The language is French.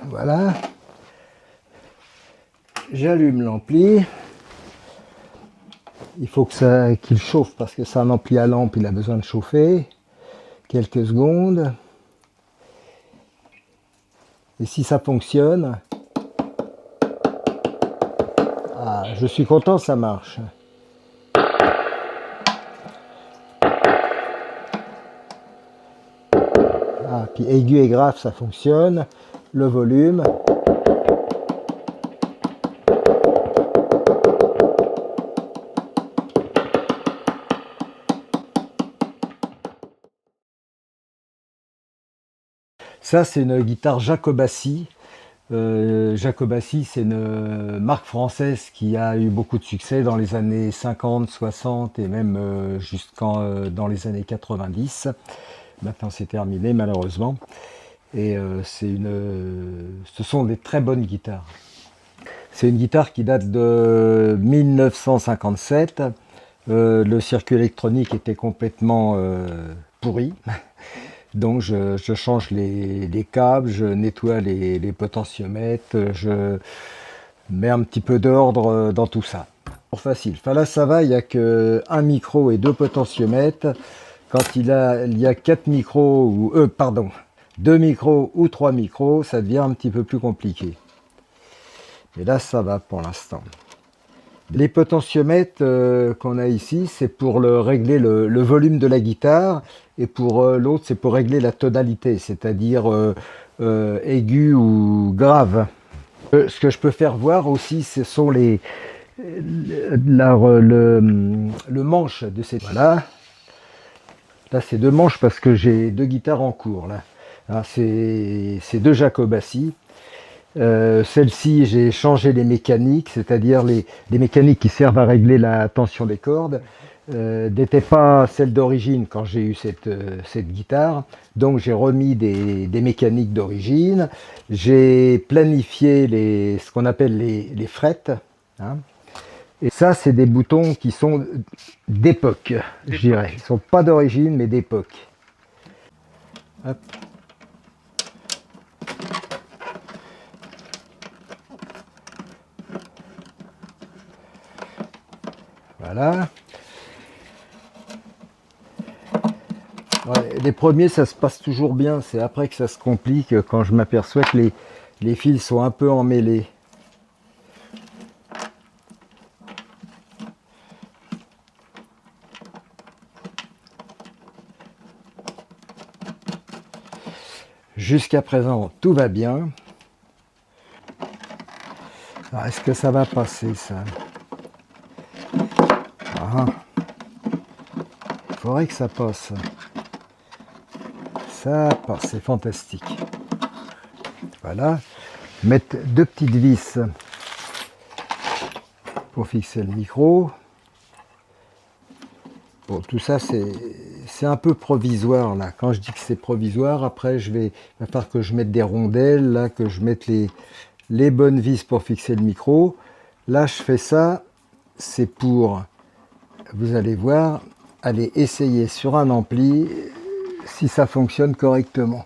Voilà. J'allume l'ampli. Il faut qu'il chauffe parce que c'est un ampli à lampe, il a besoin de chauffer. Quelques secondes. Et si ça fonctionne, je suis content, ça marche. Puis aigu et grave, ça fonctionne. Le volume. Ça, c'est une guitare Jacobassi. Jacobassi, c'est une marque française qui a eu beaucoup de succès dans les années 50, 60 et même dans les années 90. Maintenant, c'est terminé malheureusement. Et ce sont des très bonnes guitares. C'est une guitare qui date de 1957. Le circuit électronique était complètement pourri. Donc je change les câbles, je nettoie les potentiomètres, je mets un petit peu d'ordre dans tout ça. Pour facile. Enfin là ça va, il n'y a qu'un micro et deux potentiomètres. Quand il y a 4 micros, ou 2 micros ou 3 micros, ça devient un petit peu plus compliqué. Et là ça va pour l'instant. Les potentiomètres qu'on a ici, c'est pour régler le volume de la guitare, et pour l'autre, c'est pour régler la tonalité, c'est-à-dire aigu ou grave. Ce que je peux faire voir aussi, ce sont le manche de cette... Voilà. Là, c'est deux manches parce que j'ai deux guitares en cours. Là, c'est deux Jacobassi. Celle-ci, j'ai changé les mécaniques, c'est-à-dire les mécaniques qui servent à régler la tension des cordes. N'étaient pas celles d'origine quand j'ai eu cette guitare, donc j'ai remis des mécaniques d'origine. J'ai planifié ce qu'on appelle les frettes. Hein. Et ça, c'est des boutons qui sont d'époque, je dirais. Ils ne sont pas d'origine, mais d'époque. Hop. Voilà. Ouais, les premiers, ça se passe toujours bien. C'est après que ça se complique, quand je m'aperçois que les fils sont un peu emmêlés. Jusqu'à présent, tout va bien. Est-ce que ça va passer, ça? Il faudrait que ça passe. Ça passe, c'est fantastique. Voilà. Mettre deux petites vis pour fixer le micro. Bon, tout ça, c'est un peu provisoire, là. Quand je dis que c'est provisoire, après, il va falloir que je mette des rondelles, là, que je mette les bonnes vis pour fixer le micro. Là, je fais ça, c'est pour, vous allez voir, aller essayer sur un ampli si ça fonctionne correctement.